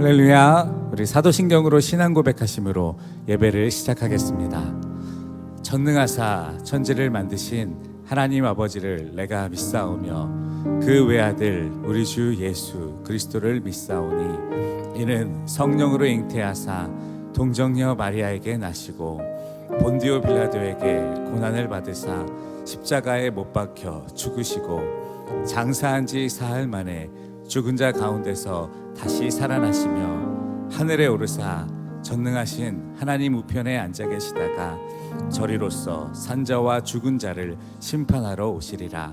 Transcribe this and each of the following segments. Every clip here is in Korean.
할렐루야. 우리 사도신경으로 신앙 고백하심으로 예배를 시작하겠습니다. 전능하사 천지를 만드신 하나님 아버지를 내가 믿사오며 그 외아들 우리 주 예수 그리스도를 믿사오니 이는 성령으로 잉태하사 동정녀 마리아에게 나시고 본디오 빌라도에게 고난을 받으사 십자가에 못 박혀 죽으시고 장사한 지 사흘 만에 죽은 자 가운데서 다시 살아나시며 하늘에 오르사 전능하신 하나님 우편에 앉아 계시다가 저리로서 산자와 죽은 자를 심판하러 오시리라.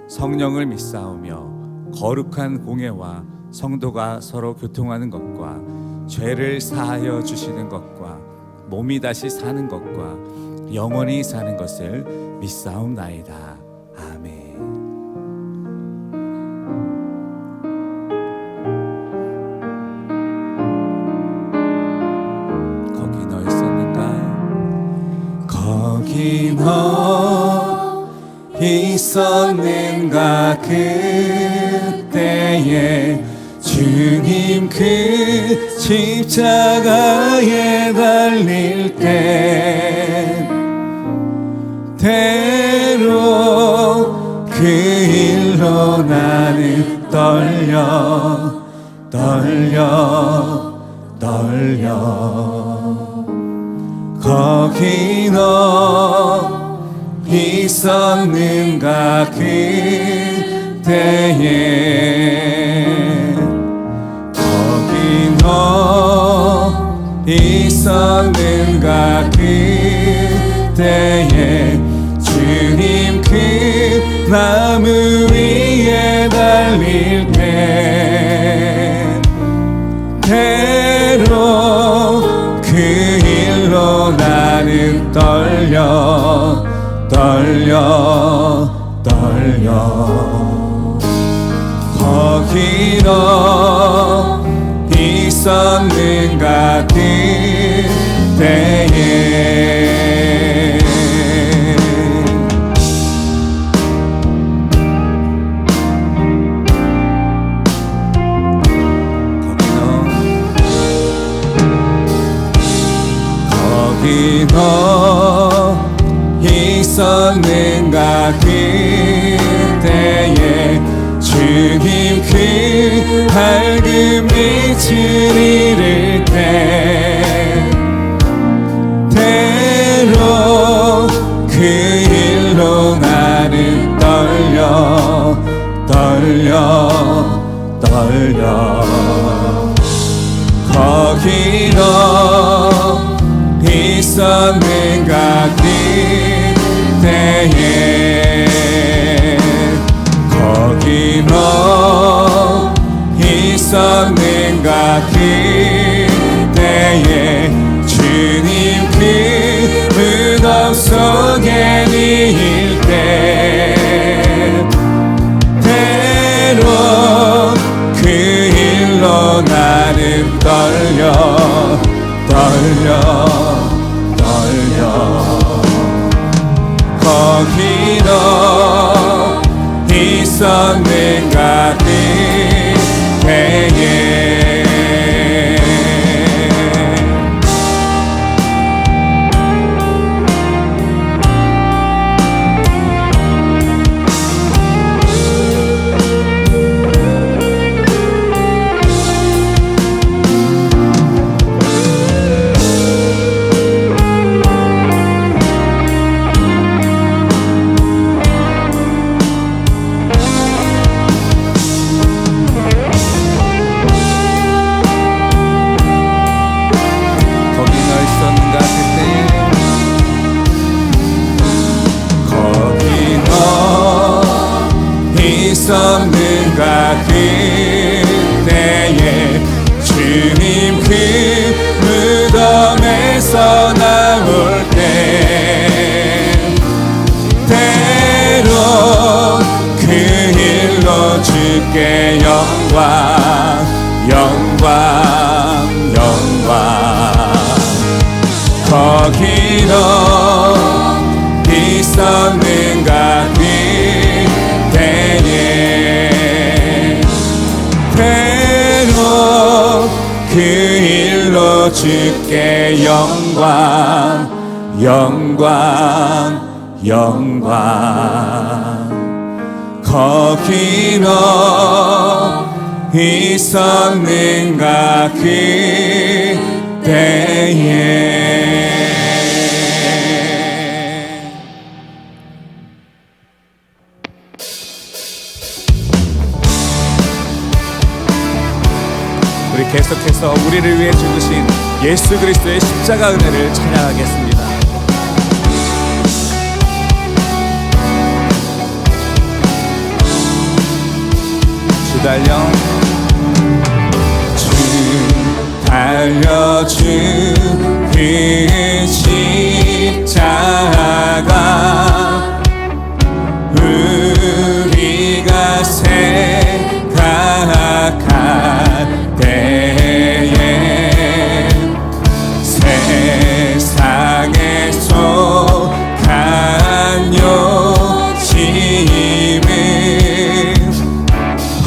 성령을 믿사오며 거룩한 공예와 성도가 서로 교통하는 것과 죄를 사하여 주시는 것과 몸이 다시 사는 것과 영원히 사는 것을 믿사옵나이다. 아멘. 거기 너 있었는가 그때에 주님 그 십자가에 달릴 때 때로 그 일로 나는 떨려 거기 너 있었는가 그때에 거기 너 있었는가 그때에 주님 그 나무 위에 달릴 때 때로 그 일로 나는 떨려 거기 너 있었는가 그때에 거기 너 있었는가 그때에 주님 그 밝은 빛을 잃을 때 때로 그 일로 나는 떨려 거기 너 있었는가 그때에 거기 너 있었는가 그때에 주님 그 무덤 속에 누일 때 때로 그 일로 나는 떨려 거기 너 있었는가 그때에 있었는가 그때에 주님 그 무덤에서 나올 때 때로 그 일로 주께 영광 거기 너 있었는가 그때에 때로 그 주께 영광 영광 영광. 거기로 있었는가 그때에. 우리 계속해서 우리를 위해 죽으신 예수 그리스도의 십자가 은혜를 찬양하겠습니다. 주 달려 주 그 십자가 우리가 생각할 때에 세상에 속한 욕심은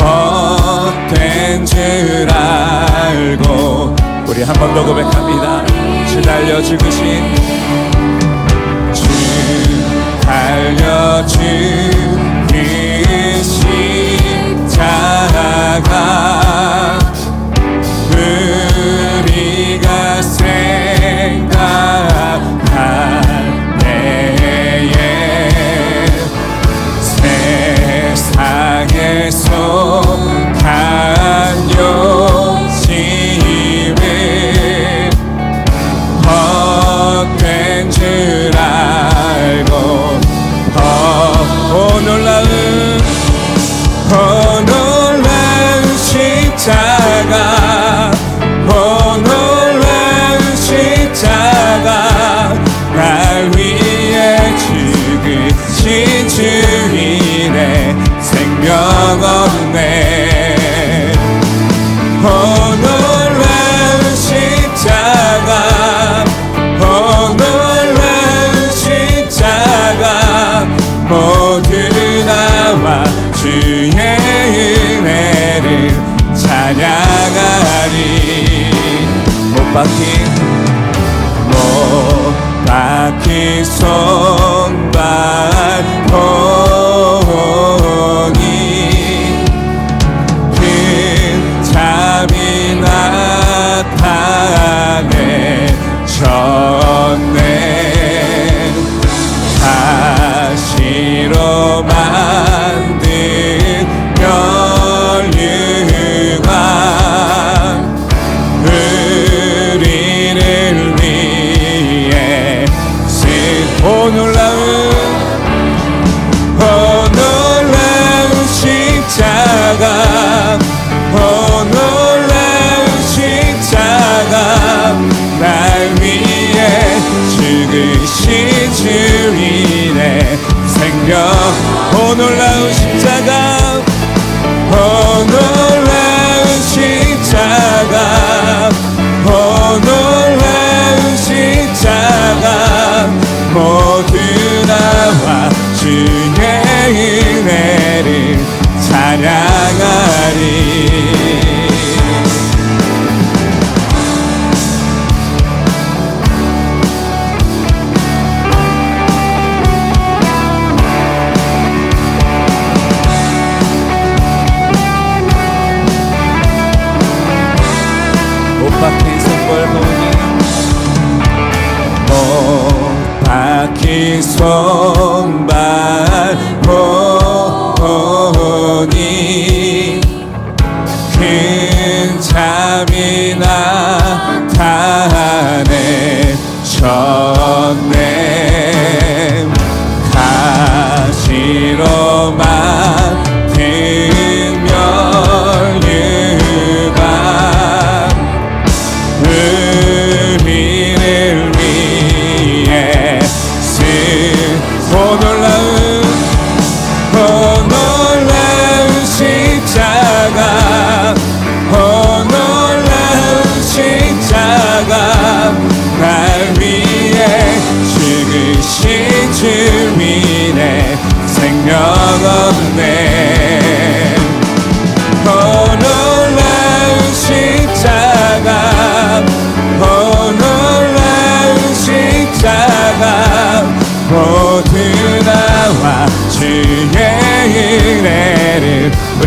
헛된 줄 알고 우리 한 번 더 고백합니다. 주 달려 죽으신 주 달려 주 그 십자가 우리가 생각할 때에 세상에 속한 욕심은 헛된 줄 알고 놀라운 십자가 놀라운 십자가 날 위해 죽으신 주인의 생명 얻네. 놀라운 십자가 놀라운 십자가 모두 나와 주의 은혜를 찬양하리. 못 박힌 손발 보니 큰 잠이 나타내셨네. 가시로 만든 면류관 우리를 위해 놀라운 십자가 놀라운 십자가 날 위해 죽으신 주인의 생명. 놀라운 십자가 놀라운 십자가 놀라운 십자가 모두 나와 주의 은혜를 찬양하리. 못 박힌 손발 보니 큰 잠이 나타내셨네. 가시로 만든 면류관 우리를 위해 놀라운 십자가 놀라운 십자가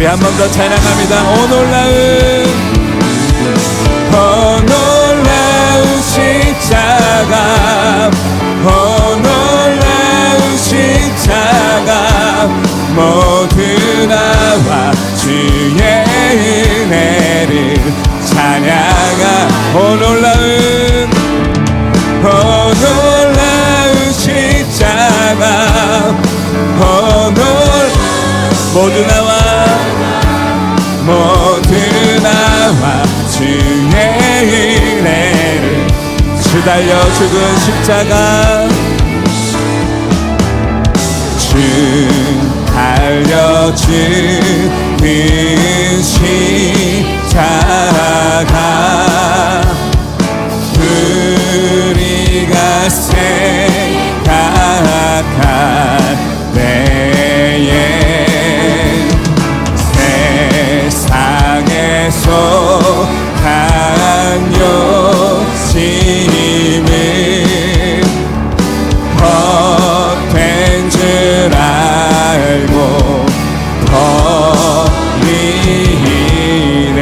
우리 한 번 더 찬양합니다. 오 놀라운 십자가, 오 놀라운 십자가, 모두 나와 주의 은혜를 찬양하. 오 놀라운 십자가, 모두 나와 주의 은혜를. 주 달려 죽은 십자가, 주 달려 죽은 십자가, 우리가 생각할 때에 세상에서 강요심을 헛된 줄 알고 버리네.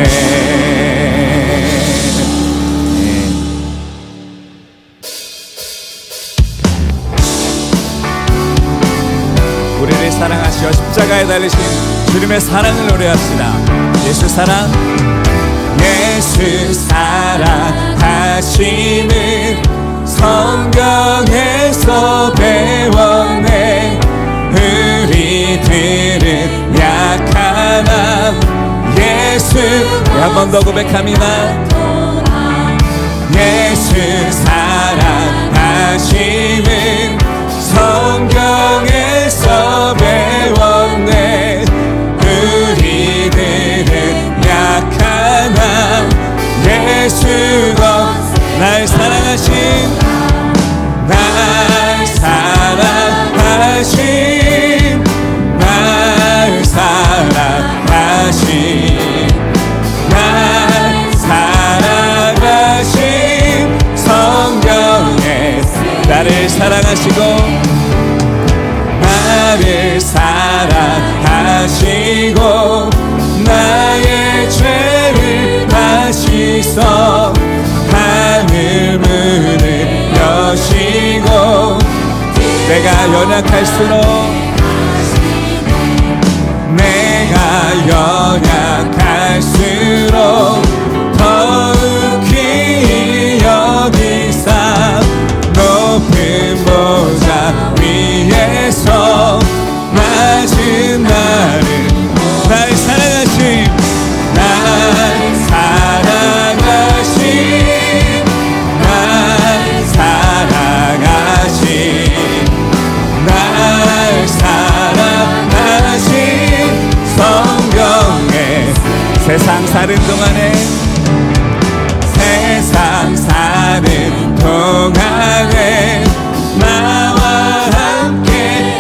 우리를 사랑하시어 십자가에 달리신 주님의 사랑을 노래합시다. 예수 사랑하심을 성경에서 배웠네. 우리들은 약하나 예수, 한 번 더 고백합니다. 예수 사랑하심을 성경에서 배웠네. 우리들은 약하나 예수가 날 사랑하신, 날 사랑하신, 날 사랑하신, 날 사랑하신 성경에 나를 사랑하시고 나를 사랑하시고 나의 죄를 다시서 하늘 문을 여시고 내가 연약할수록 더욱히 여기사 높은 보좌 위에서 낮은 나를, 날 사랑하신, 날 사랑하신, 날 사랑하신, 날 사랑하신 성경에 세상 사는 동안에, 세상 사는 동안에 나와 함께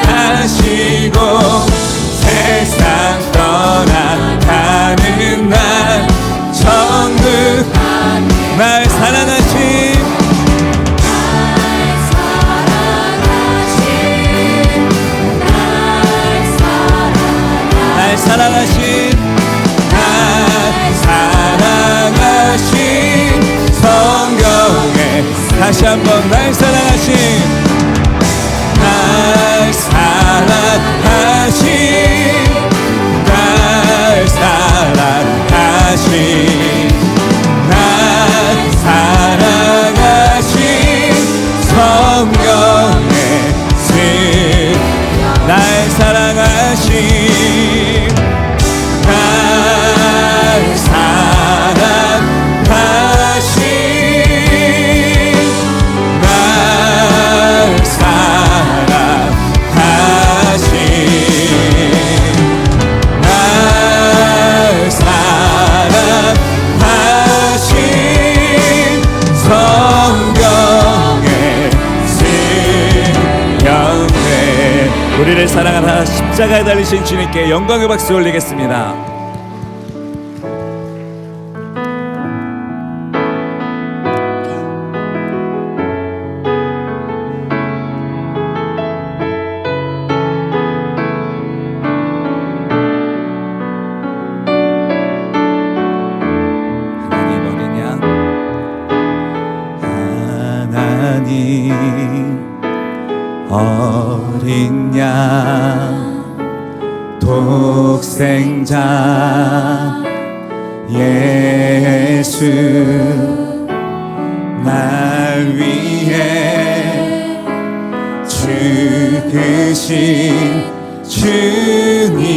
하시고 세상 떠나가는 날 천국, 날 사랑하신, 날 사랑하신, 날 사랑하신 성경에 다시 한번 날 사랑하신, 날 사랑하신, 날 사랑하신, 날 사랑하신 성경에 날 사랑하신, 날 사랑하신, 날 사랑하신, 날 사랑하신 성경에 쓰였네. 우리를 사랑하사 십자가에 달리신 주님께 영광의 박수 올리겠습니다. 어린 양 독생자 예수 날 위해 죽으신 주님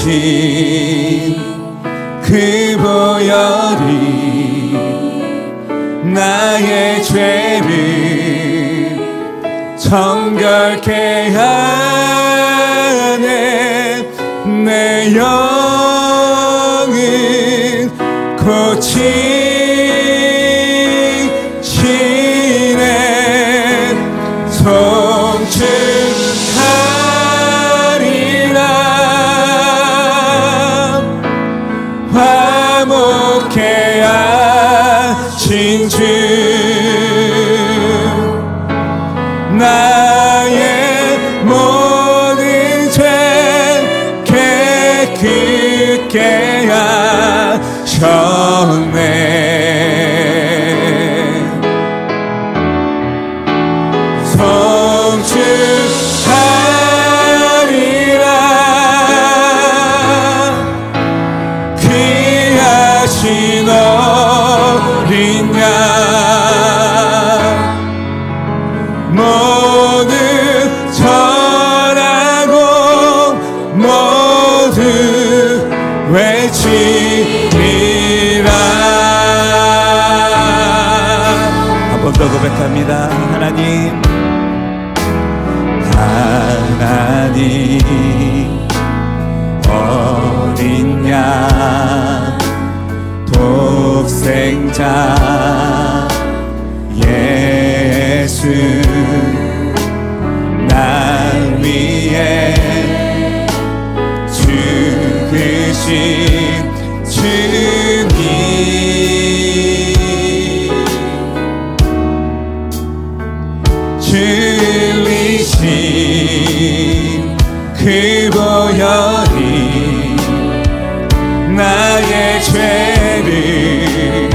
줄리신 그 보혈이 나의 죄를 정결케 하네 내 영은 고치시네 송축하리라 화목케 하신 주 나의 모든 죄 깨끗게 하셨네 송축하리라 귀하신 어린 양 모두 절하고 모두 외치리라 한 번 더 고백합니다 하나님 어린 양 독생자 예수 날 위해 죽으신 주님 줄리신 그 보혈이 나의 죄를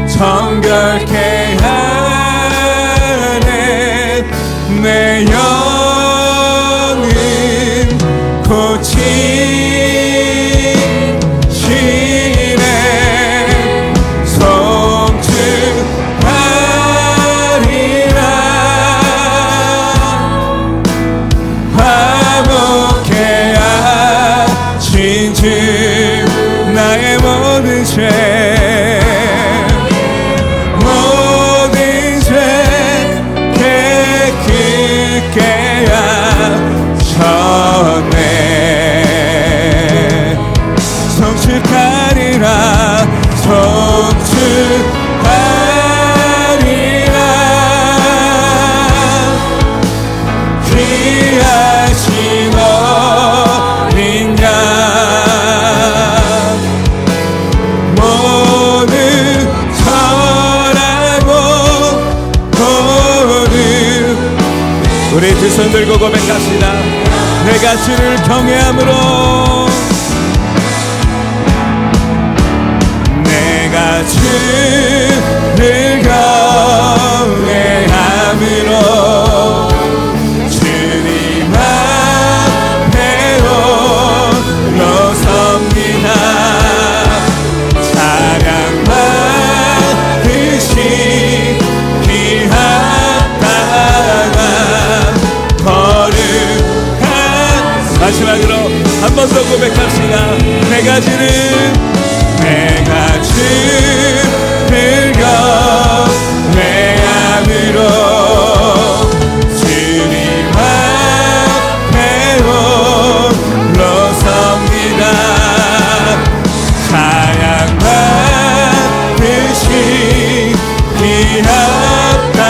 정결케 하네 내 영은 고치시네 송축하리라 화목케 하신 주 나의 모든 죄 모든 죄 깨끗게 하셨네 송축하리라 송축하리라 귀하신 어린 양 모두 절하고 모두 우리 두 손 들고 고백합시다 내가 주를 경외함으로 내가 주를 경외함으로 주님 앞에 홀로 섭니다 사랑받으신 귀하다가 거룩한 마지막으로 한 번 더 고백합시다 내가 주를 경외함으로 주님 앞에 홀로 섭니다 사랑받으신 귀하다가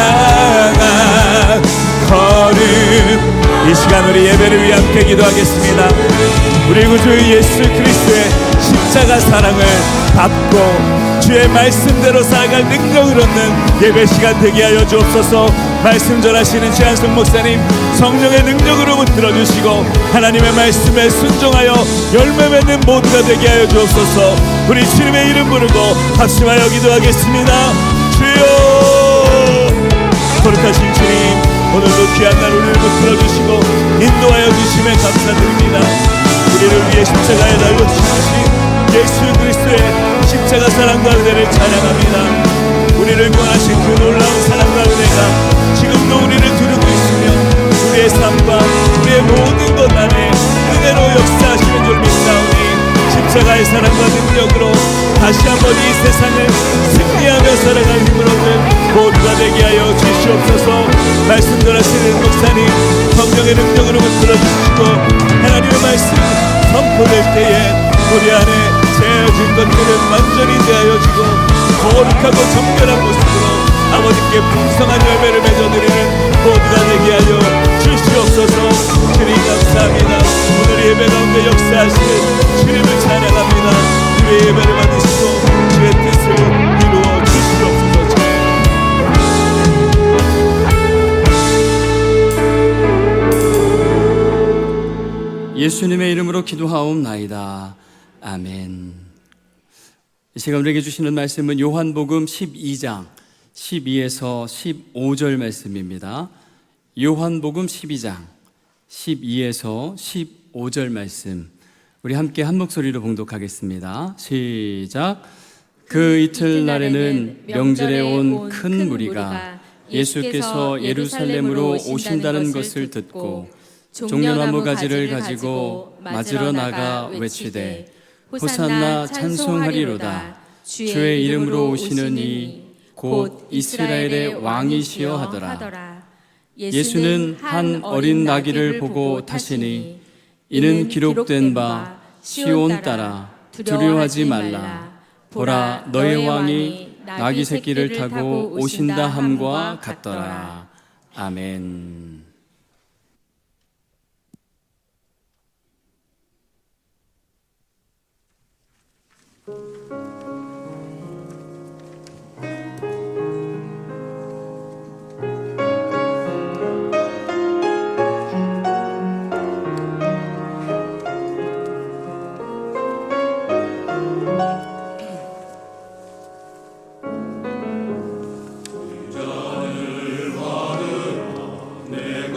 거룩 이 시간 우리 예배를 위해 함께 기도 기도하겠습니다. 우리 구주 예수 그리스도의 십자가 사랑을 받고 주의 말씀대로 살아갈 능력을 얻는 예배 시간 되게 하여 주옵소서. 말씀 전하시는 최한성 목사님 성령의 능력으로 붙들어 주시고 하나님의 말씀에 순종하여 열매 맺는 모두가 되게 하여 주옵소서. 우리 주님의 이름 부르고 합심하여 기도하겠습니다. 주여, 거룩하신 주님, 오늘도 귀한 날 우리를 붙들어 주시고 인도하여 주심에 감사드립니다. 우리를 위해 십자가에 달려 죽으신 예수 그리스도의 십자가 사랑과 은혜를 찬양합니다. 우리를 구원하신 그 놀라운 사랑과 은혜가 지금도 우리를 두르고 있으며 우리의 삶과 우리의 모든 것 안에 은혜로 역사하시는 줄 믿사오니 십자가의 사랑과 능력으로 다시 한번 이 세상을 승리하며 살아갈 힘을 얻는 모두가 되게 하여 주시옵소서. 말씀 전하시는 목사님 성령의 능력으로 붙들어 주시고 하나님의 말씀 선포될 때에 우리 안에 재어진 것들은 완전히 되어지고 거룩하고 정결한 모습으로 아버지께 풍성한 열매를 맺어드리는 모두가 되게 하여 주시옵소서. 주님 감사합니다. 오늘 예배 가운데 역사하시는 주님을 찬양합니다. 주의 예배를 받으시고 주의 뜻을 이루어 주시옵소서. 예수님의 이름으로 기도하옵나이다. 아멘. 이 시간 우리에게 주시는 말씀은 요한복음 12장 12에서 15절 말씀입니다. 요한복음 12장 12에서 15절 말씀, 우리 함께 한 목소리로 봉독하겠습니다. 시작. 그 이틀날에는 명절에 온 큰 무리가 예수께서 예루살렘으로 오신다는 것을 듣고 종려나무 가지를 가지고 맞으러 나가 외치되 호산나 찬송하리로다. 주의 이름으로 오시는 이 곧 이스라엘의 왕이시여 하더라. 예수는 한 어린 나귀를 보고 타시니 이는 기록된 바 시온 따라 두려워하지 말라. 보라, 너의 왕이 나귀 새끼를 타고 오신다 함과 같더라. 아멘. 자를 받으라 내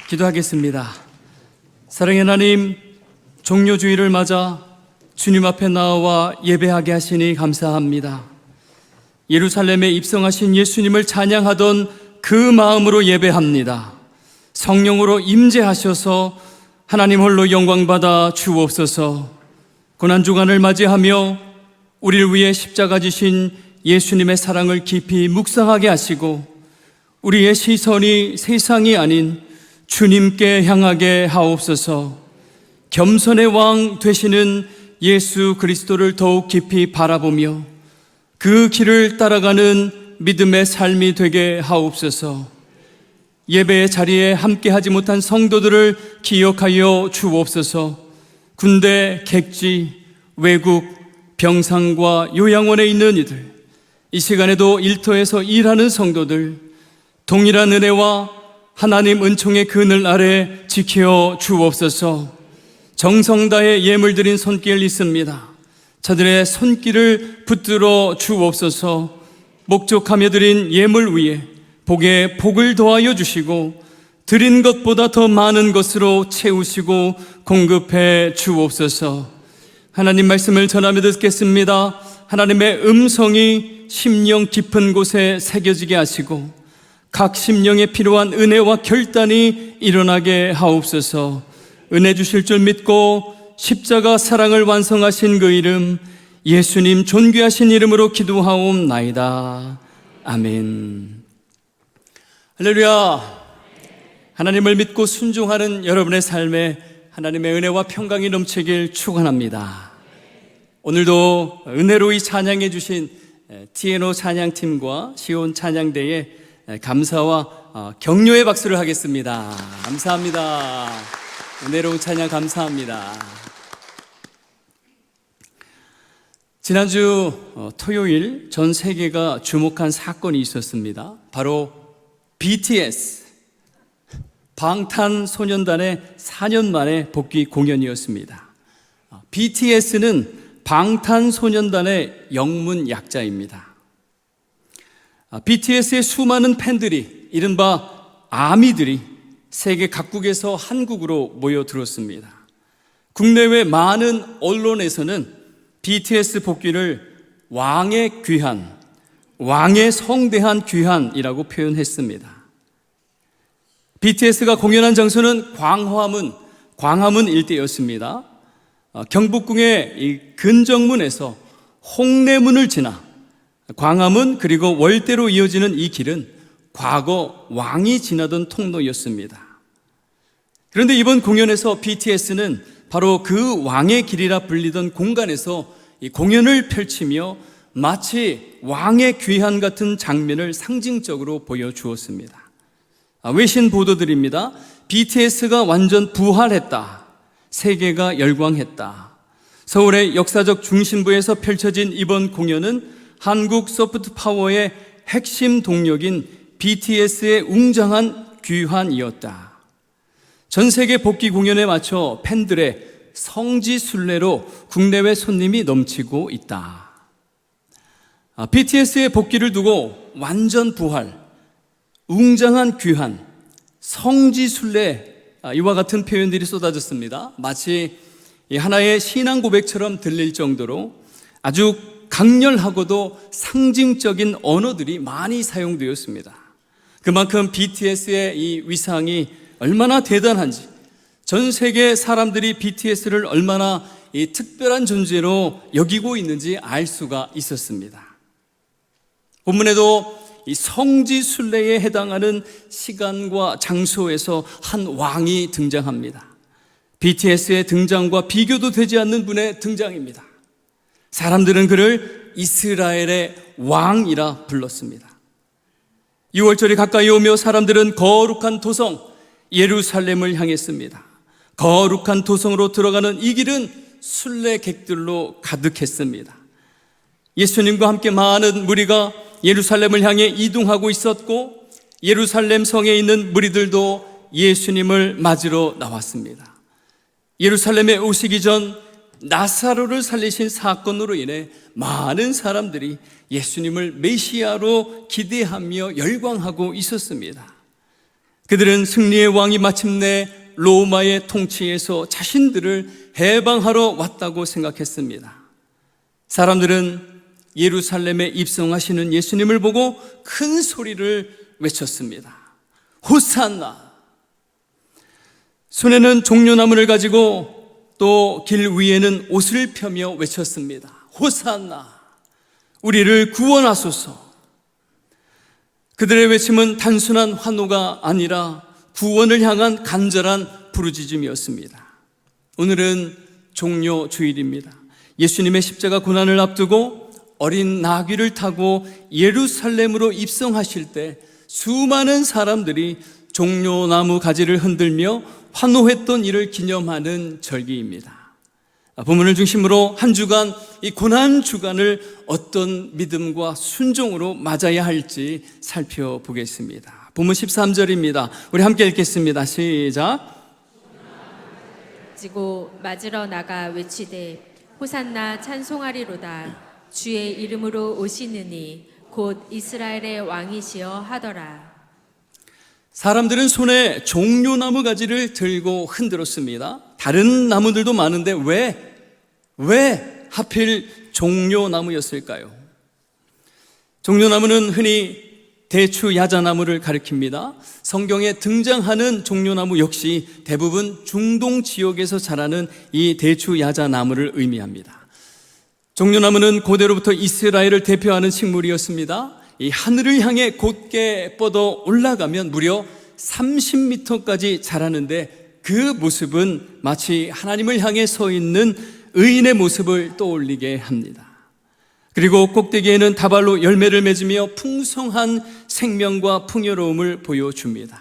기도하겠습니다. 사랑의 하나님, 종료주의를 맞아 주님 앞에 나와 예배하게 하시니 감사합니다. 예루살렘에 입성하신 예수님을 찬양하던 그 마음으로 예배합니다. 성령으로 임재하셔서 하나님 홀로 영광받아 주옵소서. 고난주간을 맞이하며 우리를 위해 십자가 지신 예수님의 사랑을 깊이 묵상하게 하시고 우리의 시선이 세상이 아닌 주님께 향하게 하옵소서. 겸손의 왕 되시는 예수 그리스도를 더욱 깊이 바라보며 그 길을 따라가는 믿음의 삶이 되게 하옵소서. 예배의 자리에 함께하지 못한 성도들을 기억하여 주옵소서. 군대, 객지, 외국, 병상과 요양원에 있는 이들, 이 시간에도 일터에서 일하는 성도들, 동일한 은혜와 하나님 은총의 그늘 아래 지켜 주옵소서. 정성 다해 예물 드린 손길 있습니다. 저들의 손길을 붙들어 주옵소서. 목적하며 드린 예물 위에 복에 복을 더하여 주시고 드린 것보다 더 많은 것으로 채우시고 공급해 주옵소서. 하나님 말씀을 전하며 듣겠습니다. 하나님의 음성이 심령 깊은 곳에 새겨지게 하시고 각 심령에 필요한 은혜와 결단이 일어나게 하옵소서. 은혜 주실 줄 믿고 십자가 사랑을 완성하신 그 이름, 예수님 존귀하신 이름으로 기도하옵나이다. 아멘. 할렐루야. 하나님을 믿고 순종하는 여러분의 삶에 하나님의 은혜와 평강이 넘치길 축원합니다. 오늘도 은혜로이 찬양해 주신 TNO 찬양팀과 시온 찬양대에 감사와 격려의 박수를 하겠습니다. 감사합니다. 은혜로운 찬양 감사합니다. 지난주 토요일 전 세계가 주목한 사건이 있었습니다. 바로 BTS 방탄소년단의 4년 만에 복귀 공연이었습니다. BTS는 방탄소년단의 영문 약자입니다. BTS의 수많은 팬들이, 이른바 아미들이 세계 각국에서 한국으로 모여들었습니다. 국내외 많은 언론에서는 BTS 복귀를 왕의 귀한, 왕의 성대한 귀한이라고 표현했습니다. BTS가 공연한 장소는 광화문 일대였습니다. 경복궁의 이 근정문에서 홍례문을 지나 광화문 그리고 월대로 이어지는 이 길은 과거 왕이 지나던 통로였습니다. 그런데 이번 공연에서 BTS는 바로 그 왕의 길이라 불리던 공간에서 이 공연을 펼치며 마치 왕의 귀한 같은 장면을 상징적으로 보여주었습니다. 외신 보도들입니다. BTS가 완전 부활했다. 세계가 열광했다. 서울의 역사적 중심부에서 펼쳐진 이번 공연은 한국 소프트 파워의 핵심 동력인 BTS의 웅장한 귀환이었다. 전 세계 복귀 공연에 맞춰 팬들의 성지순례로 국내외 손님이 넘치고 있다. BTS의 복귀를 두고 완전 부활, 웅장한 귀환, 성지순례, 이와 같은 표현들이 쏟아졌습니다. 마치 하나의 신앙 고백처럼 들릴 정도로 아주 강렬하고도 상징적인 언어들이 많이 사용되었습니다. 그만큼 BTS의 이 위상이 얼마나 대단한지, 전 세계 사람들이 BTS를 얼마나 이 특별한 존재로 여기고 있는지 알 수가 있었습니다. 본문에도 이 성지순례에 해당하는 시간과 장소에서 한 왕이 등장합니다. BTS의 등장과 비교도 되지 않는 분의 등장입니다. 사람들은 그를 이스라엘의 왕이라 불렀습니다. 6월절이 가까이 오며 사람들은 거룩한 도성 예루살렘을 향했습니다. 거룩한 도성으로 들어가는 이 길은 순례객들로 가득했습니다. 예수님과 함께 많은 무리가 예루살렘을 향해 이동하고 있었고 예루살렘 성에 있는 무리들도 예수님을 맞으러 나왔습니다. 예루살렘에 오시기 전 나사로를 살리신 사건으로 인해 많은 사람들이 예수님을 메시아로 기대하며 열광하고 있었습니다. 그들은 승리의 왕이 마침내 로마의 통치에서 자신들을 해방하러 왔다고 생각했습니다. 사람들은 예루살렘에 입성하시는 예수님을 보고 큰 소리를 외쳤습니다. 호산나! 손에는 종려나무를 가지고 또 길 위에는 옷을 펴며 외쳤습니다. 호산나! 우리를 구원하소서! 그들의 외침은 단순한 환호가 아니라 구원을 향한 간절한 부르짖음이었습니다. 오늘은 종려 주일입니다. 예수님의 십자가 고난을 앞두고 어린 나귀를 타고 예루살렘으로 입성하실 때 수많은 사람들이 종려나무 가지를 흔들며 환호했던 일을 기념하는 절기입니다. 본문을 중심으로 한 주간, 이 고난 주간을 어떤 믿음과 순종으로 맞아야 할지 살펴보겠습니다. 본문 13절입니다. 우리 함께 읽겠습니다. 시작. 지고 맞으러 나가 외치되 호산나 찬송하리로다. 주의 이름으로 오시느니 곧 이스라엘의 왕이시여 하더라. 사람들은 손에 종려나무 가지를 들고 흔들었습니다. 다른 나무들도 많은데 왜 하필 종려나무였을까요? 종려나무는 흔히 대추 야자나무를 가리킵니다. 성경에 등장하는 종려나무 역시 대부분 중동 지역에서 자라는 이 대추 야자나무를 의미합니다. 종려나무는 고대로부터 이스라엘을 대표하는 식물이었습니다. 이 하늘을 향해 곧게 뻗어 올라가면 무려 30m까지 자라는데 그 모습은 마치 하나님을 향해 서 있는 의인의 모습을 떠올리게 합니다. 그리고 꼭대기에는 다발로 열매를 맺으며 풍성한 생명과 풍요로움을 보여줍니다.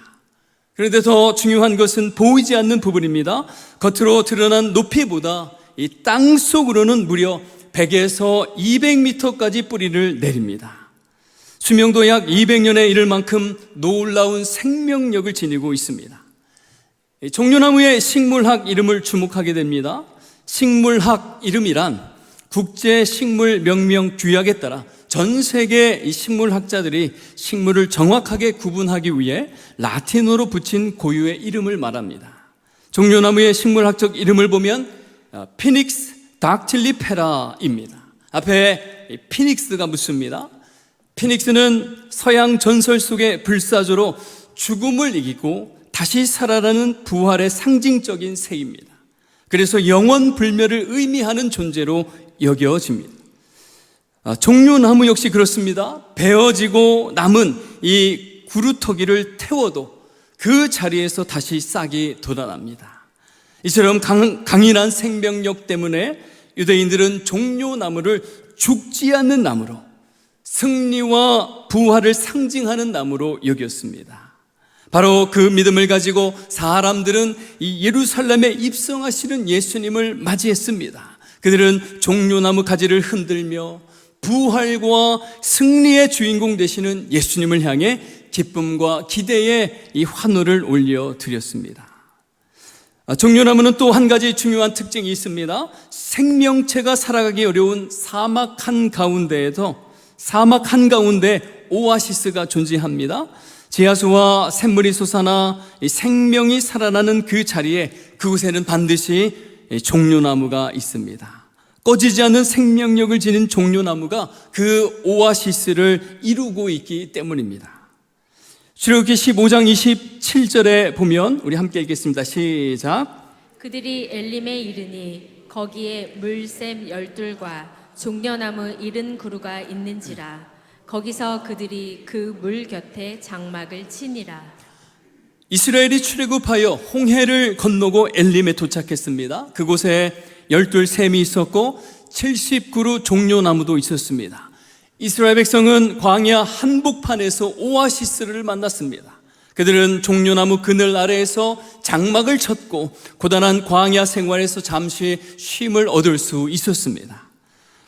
그런데 더 중요한 것은 보이지 않는 부분입니다. 겉으로 드러난 높이보다 이 땅 속으로는 무려 100에서 200m까지 뿌리를 내립니다. 수명도 약 200년에 이를 만큼 놀라운 생명력을 지니고 있습니다. 종려나무의 식물학 이름을 주목하게 됩니다. 식물학 이름이란 국제식물 명명 규약에 따라 전 세계 이 식물학자들이 식물을 정확하게 구분하기 위해 라틴어로 붙인 고유의 이름을 말합니다. 종려나무의 식물학적 이름을 보면 피닉스 닥틸리페라입니다. 앞에 피닉스가 묻습니다. 피닉스는 서양 전설 속의 불사조로 죽음을 이기고 다시 살아나는 부활의 상징적인 새입니다. 그래서 영원 불멸을 의미하는 존재로 여겨집니다. 종려나무 역시 그렇습니다. 베어지고 남은 이 구루터기를 태워도 그 자리에서 다시 싹이 돋아납니다. 이처럼 강인한 생명력 때문에 유대인들은 종려나무를 죽지 않는 나무로, 승리와 부활을 상징하는 나무로 여겼습니다. 바로 그 믿음을 가지고 사람들은 이 예루살렘에 입성하시는 예수님을 맞이했습니다. 그들은 종려나무 가지를 흔들며 부활과 승리의 주인공 되시는 예수님을 향해 기쁨과 기대의 이 환호를 올려드렸습니다. 종려나무는 또 한 가지 중요한 특징이 있습니다. 생명체가 살아가기 어려운 사막 한가운데 오아시스가 존재합니다. 지하수와 샘물이 솟아나 생명이 살아나는 그 자리에, 그곳에는 반드시 종려나무가 있습니다. 꺼지지 않는 생명력을 지닌 종려나무가 그 오아시스를 이루고 있기 때문입니다. 출애굽기 15장 27절에 보면 우리 함께 읽겠습니다. 시작. 그들이 엘림에 이르니 거기에 물샘 12과 종려나무 70그루가 있는지라. 거기서 그들이 그 물 곁에 장막을 치니라. 이스라엘이 출애굽하여 홍해를 건너고 엘림에 도착했습니다. 그곳에 12샘이 있었고 70그루 종려나무도 있었습니다. 이스라엘 백성은 광야 한복판에서 오아시스를 만났습니다. 그들은 종려나무 그늘 아래에서 장막을 쳤고 고단한 광야 생활에서 잠시 쉼을 얻을 수 있었습니다.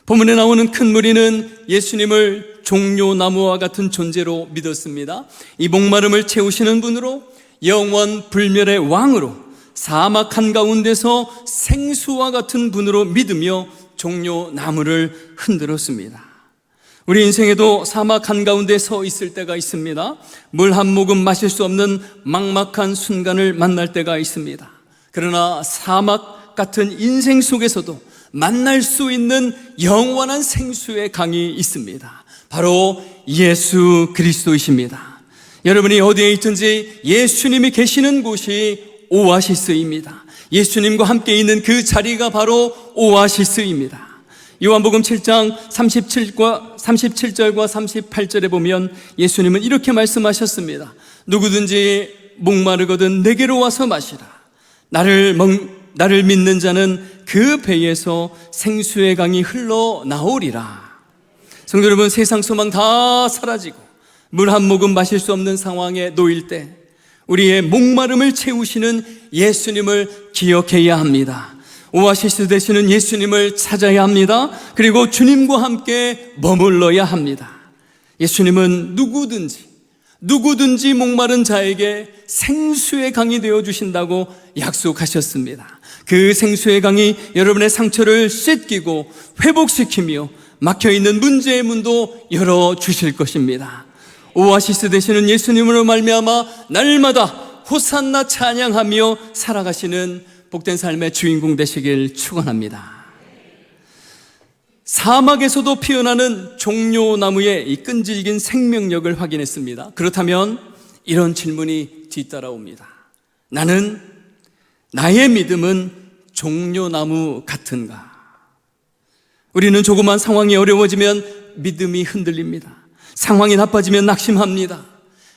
본문에 나오는 큰 무리는 예수님을 종려나무와 같은 존재로 믿었습니다. 이 목마름을 채우시는 분으로, 영원 불멸의 왕으로, 사막 한가운데서 생수와 같은 분으로 믿으며 종려나무를 흔들었습니다. 우리 인생에도 사막 한가운데 서 있을 때가 있습니다. 물 한 모금 마실 수 없는 막막한 순간을 만날 때가 있습니다. 그러나 사막 같은 인생 속에서도 만날 수 있는 영원한 생수의 강이 있습니다. 바로 예수 그리스도이십니다. 여러분이 어디에 있든지 예수님이 계시는 곳이 오아시스입니다. 예수님과 함께 있는 그 자리가 바로 오아시스입니다. 요한복음 7장 37절과 38절에 보면 예수님은 이렇게 말씀하셨습니다. 누구든지 목마르거든 내게로 와서 마시라. 나를 믿는 자는 그 배에서 생수의 강이 흘러나오리라. 성도 여러분, 세상 소망 다 사라지고 물 한 모금 마실 수 없는 상황에 놓일 때 우리의 목마름을 채우시는 예수님을 기억해야 합니다. 오아시스 되시는 예수님을 찾아야 합니다. 그리고 주님과 함께 머물러야 합니다. 예수님은 누구든지 목마른 자에게 생수의 강이 되어주신다고 약속하셨습니다. 그 생수의 강이 여러분의 상처를 씻기고 회복시키며 막혀있는 문제의 문도 열어주실 것입니다. 오아시스 되시는 예수님으로 말미암아 날마다 호산나 찬양하며 살아가시는 복된 삶의 주인공 되시길 축원합니다. 사막에서도 피어나는 종려나무의 이 끈질긴 생명력을 확인했습니다. 그렇다면 이런 질문이 뒤따라옵니다. 나의 믿음은 종려나무 같은가? 우리는 조그만 상황이 어려워지면 믿음이 흔들립니다. 상황이 나빠지면 낙심합니다.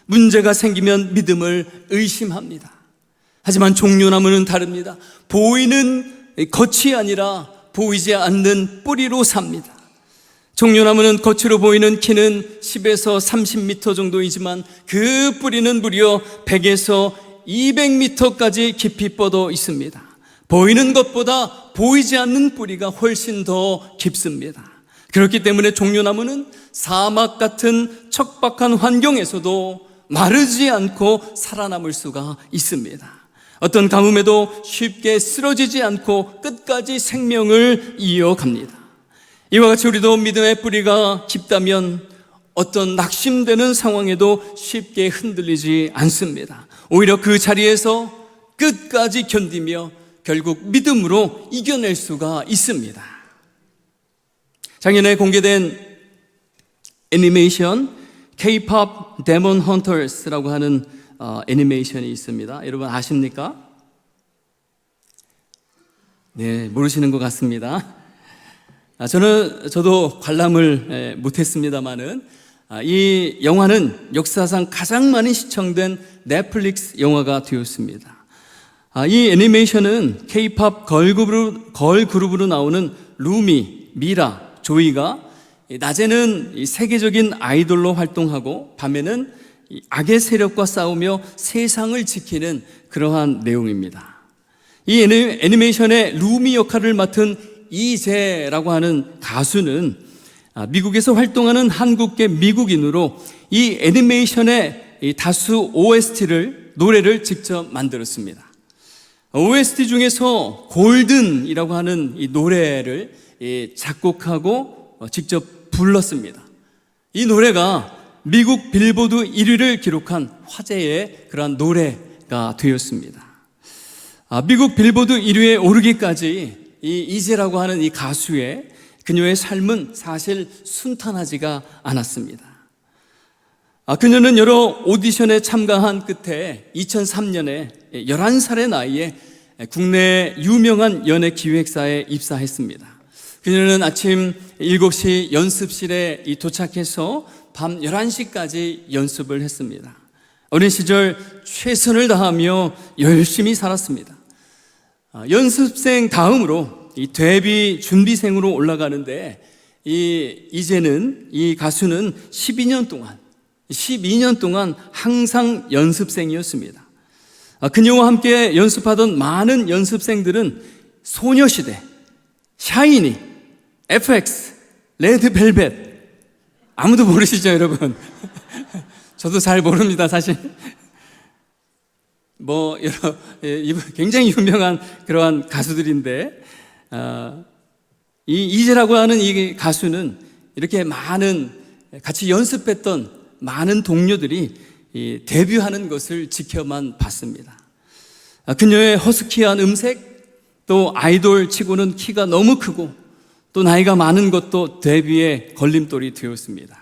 문제가 생기면 믿음을 의심합니다. 하지만 종려나무는 다릅니다. 보이는 겉이 아니라 보이지 않는 뿌리로 삽니다. 종려나무는 겉으로 보이는 키는 10에서 30m 정도이지만 그 뿌리는 무려 100에서 200m까지 깊이 뻗어 있습니다. 보이는 것보다 보이지 않는 뿌리가 훨씬 더 깊습니다. 그렇기 때문에 종려나무는 사막 같은 척박한 환경에서도 마르지 않고 살아남을 수가 있습니다. 어떤 가뭄에도 쉽게 쓰러지지 않고 끝까지 생명을 이어갑니다. 이와 같이 우리도 믿음의 뿌리가 깊다면 어떤 낙심되는 상황에도 쉽게 흔들리지 않습니다. 오히려 그 자리에서 끝까지 견디며 결국 믿음으로 이겨낼 수가 있습니다. 작년에 공개된 애니메이션 K-pop Demon Hunters라고 하는 애니메이션이 있습니다. 여러분 아십니까? 네, 모르시는 것 같습니다. 저도 관람을 못했습니다만은 이 영화는 역사상 가장 많이 시청된 넷플릭스 영화가 되었습니다. 이 애니메이션은 K-pop 걸그룹으로 나오는 루미, 미라, 조이가 낮에는 세계적인 아이돌로 활동하고 밤에는 악의 세력과 싸우며 세상을 지키는 그러한 내용입니다. 이 애니메이션의 루미 역할을 맡은 이재라고 하는 가수는 미국에서 활동하는 한국계 미국인으로 이 애니메이션의 다수 노래를 직접 만들었습니다. OST 중에서 골든이라고 하는 이 노래를 작곡하고 직접 불렀습니다. 이 노래가 미국 빌보드 1위를 기록한 화제의 그러한 노래가 되었습니다. 미국 빌보드 1위에 오르기까지 이 이재라고 하는 이 가수의 그녀의 삶은 사실 순탄하지가 않았습니다. 그녀는 여러 오디션에 참가한 끝에 2003년에 11살의 나이에 국내 유명한 연예 기획사에 입사했습니다. 그녀는 아침 7시 연습실에 도착해서 밤 11시까지 연습을 했습니다. 어린 시절 최선을 다하며 열심히 살았습니다. 연습생 다음으로 이 데뷔 준비생으로 올라가는데 이제는 이 가수는 12년 동안 항상 연습생이었습니다. 그녀와 함께 연습하던 많은 연습생들은 소녀시대, 샤이니, FX, 레드벨벳, 아무도 모르시죠, 여러분? 저도 잘 모릅니다, 사실. 굉장히 유명한 그러한 가수들인데, 이 이재라고 하는 이 가수는 이렇게 많은 같이 연습했던 많은 동료들이 이 데뷔하는 것을 지켜만 봤습니다. 그녀의 허스키한 음색, 또 아이돌 치고는 키가 너무 크고 또 나이가 많은 것도 데뷔의 걸림돌이 되었습니다.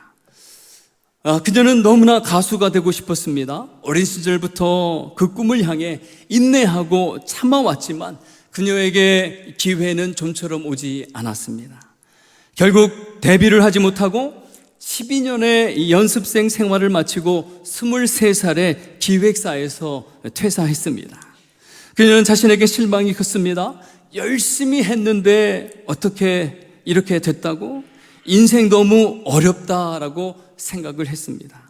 그녀는 너무나 가수가 되고 싶었습니다. 어린 시절부터 그 꿈을 향해 인내하고 참아왔지만 그녀에게 기회는 좀처럼 오지 않았습니다. 결국 데뷔를 하지 못하고 12년의 이 연습생 생활을 마치고 23살에 기획사에서 퇴사했습니다. 그녀는 자신에게 실망이 컸습니다. 열심히 했는데 어떻게 이렇게 됐다고? 인생 너무 어렵다라고 생각을 했습니다.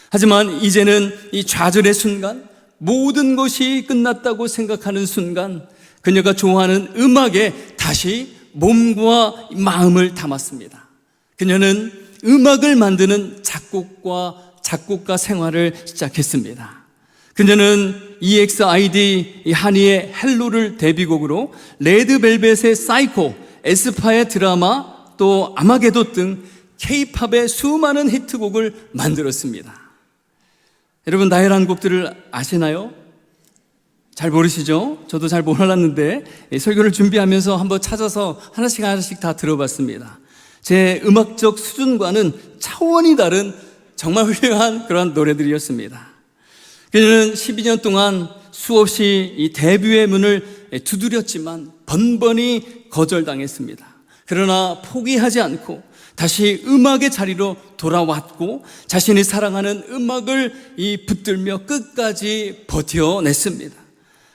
하지만 이제는 이 좌절의 순간, 모든 것이 끝났다고 생각하는 순간 그녀가 좋아하는 음악에 다시 몸과 마음을 담았습니다. 그녀는 음악을 만드는 작곡가 생활을 시작했습니다. 그녀는 EXID 한이의 헬로를 데뷔곡으로 레드벨벳의 사이코, 에스파의 드라마, 또 아마게도 등 K-팝의 수많은 히트곡을 만들었습니다. 여러분, 나열한 곡들을 아시나요? 잘 모르시죠? 저도 잘 몰랐는데 설교를 준비하면서 한번 찾아서 하나씩 다 들어봤습니다. 제 음악적 수준과는 차원이 다른 정말 훌륭한 그런 노래들이었습니다. 그녀는 12년 동안 수없이 이 데뷔의 문을 두드렸지만 번번이 거절당했습니다. 그러나 포기하지 않고 다시 음악의 자리로 돌아왔고 자신이 사랑하는 음악을 붙들며 끝까지 버텨냈습니다.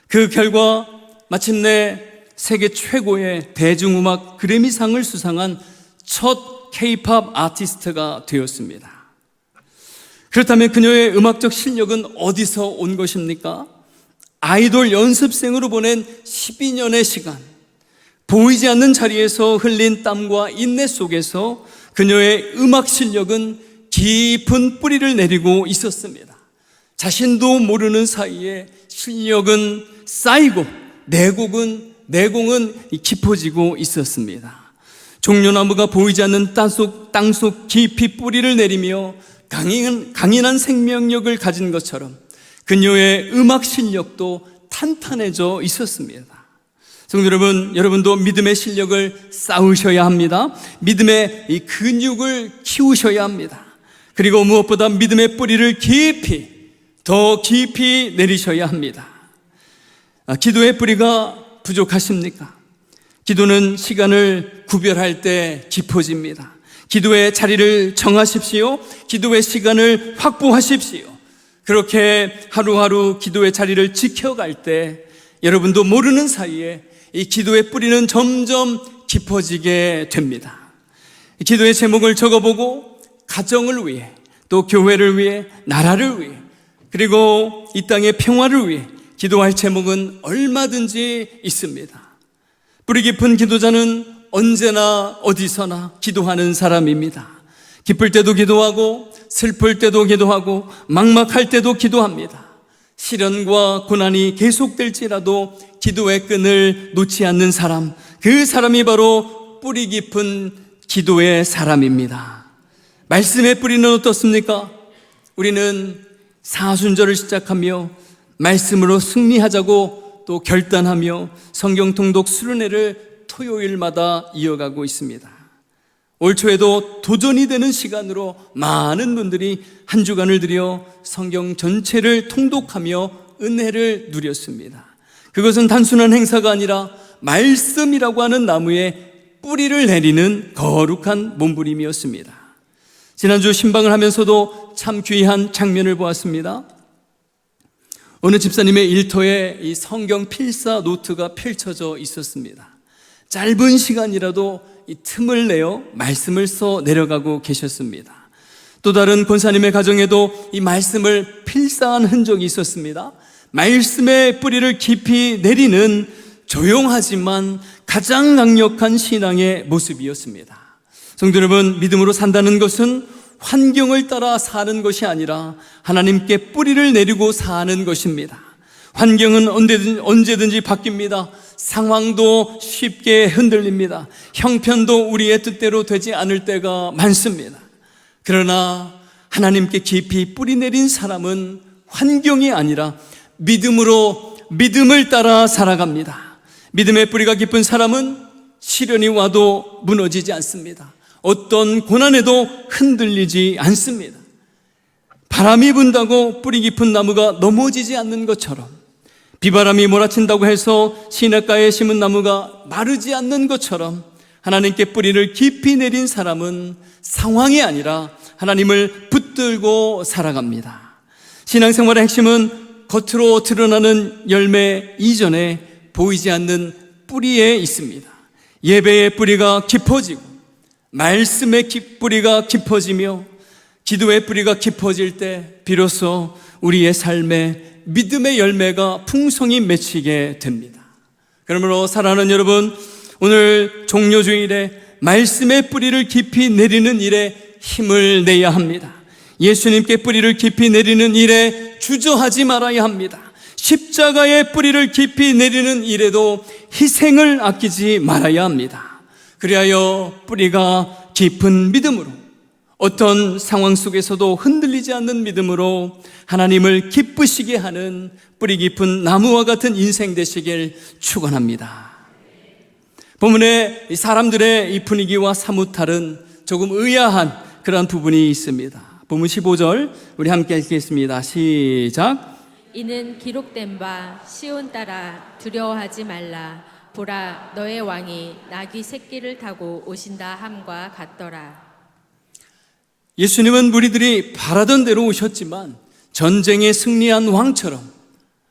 그 결과 마침내 세계 최고의 대중음악 그래미상을 수상한 첫 K-팝 아티스트가 되었습니다. 그렇다면 그녀의 음악적 실력은 어디서 온 것입니까? 아이돌 연습생으로 보낸 12년의 시간, 보이지 않는 자리에서 흘린 땀과 인내 속에서 그녀의 음악 실력은 깊은 뿌리를 내리고 있었습니다. 자신도 모르는 사이에 실력은 쌓이고 내공은 깊어지고 있었습니다. 종려나무가 보이지 않는 땅속 깊이 뿌리를 내리며 강인한 생명력을 가진 것처럼 그녀의 음악 실력도 탄탄해져 있었습니다. 성도 여러분, 여러분도 믿음의 실력을 쌓으셔야 합니다. 믿음의 이 근육을 키우셔야 합니다. 그리고 무엇보다 믿음의 뿌리를 더 깊이 내리셔야 합니다. 기도의 뿌리가 부족하십니까? 기도는 시간을 구별할 때 깊어집니다. 기도의 자리를 정하십시오. 기도의 시간을 확보하십시오. 그렇게 하루하루 기도의 자리를 지켜갈 때 여러분도 모르는 사이에 이 기도의 뿌리는 점점 깊어지게 됩니다. 기도의 제목을 적어보고 가정을 위해, 또 교회를 위해, 나라를 위해, 그리고 이 땅의 평화를 위해 기도할 제목은 얼마든지 있습니다. 뿌리 깊은 기도자는 언제나 어디서나 기도하는 사람입니다. 기쁠 때도 기도하고 슬플 때도 기도하고 막막할 때도 기도합니다. 시련과 고난이 계속될지라도 기도의 끈을 놓지 않는 사람, 그 사람이 바로 뿌리 깊은 기도의 사람입니다. 말씀의 뿌리는 어떻습니까? 우리는 사순절을 시작하며 말씀으로 승리하자고 또 결단하며 성경 통독 수련회를 토요일마다 이어가고 있습니다. 올 초에도 도전이 되는 시간으로 많은 분들이 한 주간을 들여 성경 전체를 통독하며 은혜를 누렸습니다. 그것은 단순한 행사가 아니라 말씀이라고 하는 나무에 뿌리를 내리는 거룩한 몸부림이었습니다. 지난주 신방을 하면서도 참 귀한 장면을 보았습니다. 어느 집사님의 일터에 이 성경 필사 노트가 펼쳐져 있었습니다. 짧은 시간이라도 이 틈을 내어 말씀을 써 내려가고 계셨습니다. 또 다른 권사님의 가정에도 이 말씀을 필사한 흔적이 있었습니다. 말씀의 뿌리를 깊이 내리는 조용하지만 가장 강력한 신앙의 모습이었습니다. 성도 여러분, 믿음으로 산다는 것은 환경을 따라 사는 것이 아니라 하나님께 뿌리를 내리고 사는 것입니다. 환경은 언제든지 바뀝니다. 상황도 쉽게 흔들립니다. 형편도 우리의 뜻대로 되지 않을 때가 많습니다. 그러나 하나님께 깊이 뿌리 내린 사람은 환경이 아니라 믿음으로 믿음을 따라 살아갑니다. 믿음의 뿌리가 깊은 사람은 시련이 와도 무너지지 않습니다. 어떤 고난에도 흔들리지 않습니다. 바람이 분다고 뿌리 깊은 나무가 넘어지지 않는 것처럼, 비바람이 몰아친다고 해서 시냇가에 심은 나무가 마르지 않는 것처럼, 하나님께 뿌리를 깊이 내린 사람은 상황이 아니라 하나님을 붙들고 살아갑니다. 신앙생활의 핵심은 gat으로 드러나는 열매 이전에 보이지 않는 뿌리에 있습니다. 예배의 뿌리가 깊어지고, 말씀의 뿌리가 깊어지며, 기도의 뿌리가 깊어질 때 비로소 우리의 삶에 믿음의 열매가 풍성히 맺히게 됩니다. 그러므로 사랑하는 여러분, 오늘 종료주일에 말씀의 뿌리를 깊이 내리는 일에 힘을 내야 합니다. 예수님께 뿌리를 깊이 내리는 일에 주저하지 말아야 합니다. 십자가의 뿌리를 깊이 내리는 일에도 희생을 아끼지 말아야 합니다. 그리하여 뿌리가 깊은 믿음으로, 어떤 상황 속에서도 흔들리지 않는 믿음으로 하나님을 기쁘시게 하는 뿌리 깊은 나무와 같은 인생 되시길 축원합니다. 본문에 사람들의 이 분위기와 사뭇 다른 조금 의아한 그런 부분이 있습니다. 본문 15절 우리 함께 읽겠습니다. 시작. 이는 기록된 바 시온 따라 두려워하지 말라. 보라, 너의 왕이 나귀 새끼를 타고 오신다 함과 같더라. 예수님은 무리들이 바라던 대로 오셨지만 전쟁에 승리한 왕처럼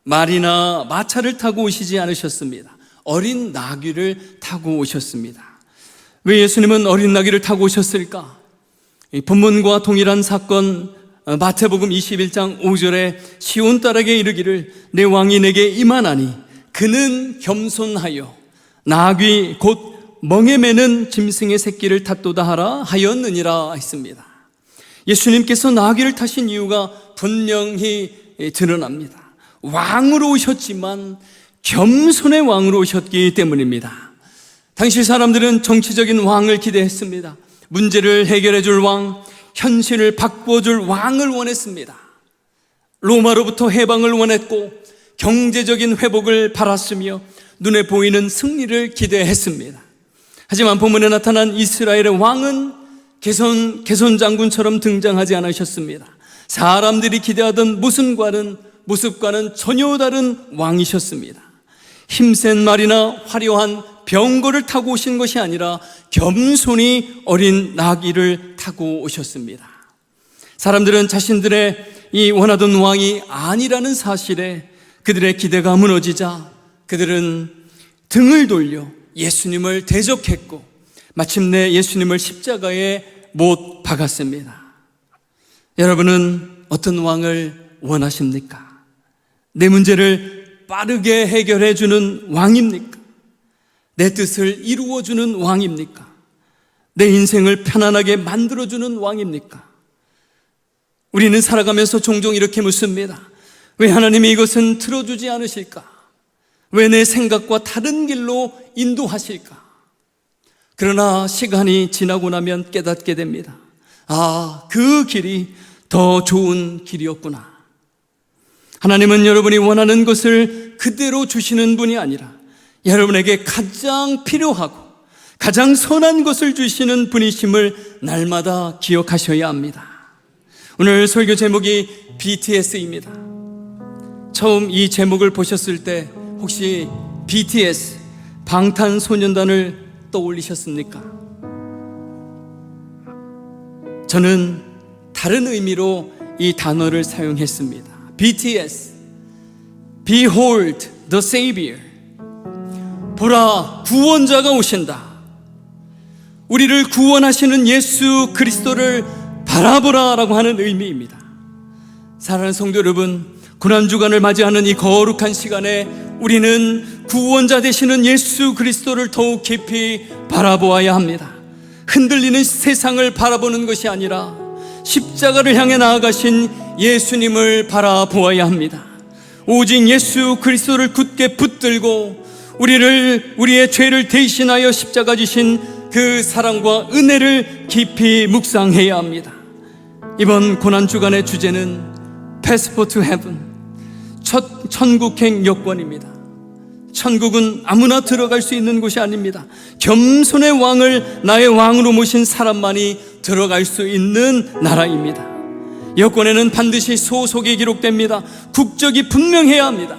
말이나 마차를 타고 오시지 않으셨습니다. 어린 나귀를 타고 오셨습니다. 왜 예수님은 어린 나귀를 타고 오셨을까? 본문과 동일한 사건, 마태복음 21장 5절에 시온 딸에게 이르기를 내 왕이 내게 임하나니 그는 겸손하여 나귀 곧 멍에 매는 짐승의 새끼를 탔도다 하라 하였느니라 했습니다. 예수님께서 나귀를 타신 이유가 분명히 드러납니다. 왕으로 오셨지만 겸손의 왕으로 오셨기 때문입니다. 당시 사람들은 정치적인 왕을 기대했습니다. 문제를 해결해 줄 왕, 현실을 바꿔줄 왕을 원했습니다. 로마로부터 해방을 원했고 경제적인 회복을 바랐으며 눈에 보이는 승리를 기대했습니다. 하지만 본문에 나타난 이스라엘의 왕은 개손 장군처럼 등장하지 않으셨습니다. 사람들이 기대하던 모습과는 전혀 다른 왕이셨습니다. 힘센 말이나 화려한 병거를 타고 오신 것이 아니라 겸손히 어린 나귀를 타고 오셨습니다. 사람들은 자신들의 이 원하던 왕이 아니라는 사실에 그들의 기대가 무너지자 그들은 등을 돌려 예수님을 대적했고 마침내 예수님을 십자가에 못 박았습니다. 여러분은 어떤 왕을 원하십니까? 내 문제를 빠르게 해결해 주는 왕입니까? 내 뜻을 이루어 주는 왕입니까? 내 인생을 편안하게 만들어 주는 왕입니까? 우리는 살아가면서 종종 이렇게 묻습니다. 왜 하나님이 이것은 들어주지 않으실까? 왜 내 생각과 다른 길로 인도하실까? 그러나 시간이 지나고 나면 깨닫게 됩니다. 아, 그 길이 더 좋은 길이었구나. 하나님은 여러분이 원하는 것을 그대로 주시는 분이 아니라 여러분에게 가장 필요하고 가장 선한 것을 주시는 분이심을 날마다 기억하셔야 합니다. 오늘 설교 제목이 BTS입니다. 처음 이 제목을 보셨을 때 혹시 BTS, 방탄소년단을 떠올리셨습니까? 저는 다른 의미로 이 단어를 사용했습니다. BTS, Behold the Savior. 보라, 구원자가 오신다. 우리를 구원하시는 예수 그리스도를 바라보라라고 하는 의미입니다. 사랑하는 성도 여러분, 고난주간을 맞이하는 이 거룩한 시간에 우리는 구원자 되시는 예수 그리스도를 더욱 깊이 바라보아야 합니다. 흔들리는 세상을 바라보는 것이 아니라 십자가를 향해 나아가신 예수님을 바라보아야 합니다. 오직 예수 그리스도를 굳게 붙들고 우리의 죄를 대신하여 십자가 지신 그 사랑과 은혜를 깊이 묵상해야 합니다. 이번 고난주간의 주제는 Passport to Heaven, 첫 천국행 여권입니다. 천국은 아무나 들어갈 수 있는 곳이 아닙니다. 겸손의 왕을 나의 왕으로 모신 사람만이 들어갈 수 있는 나라입니다. 여권에는 반드시 소속이 기록됩니다. 국적이 분명해야 합니다.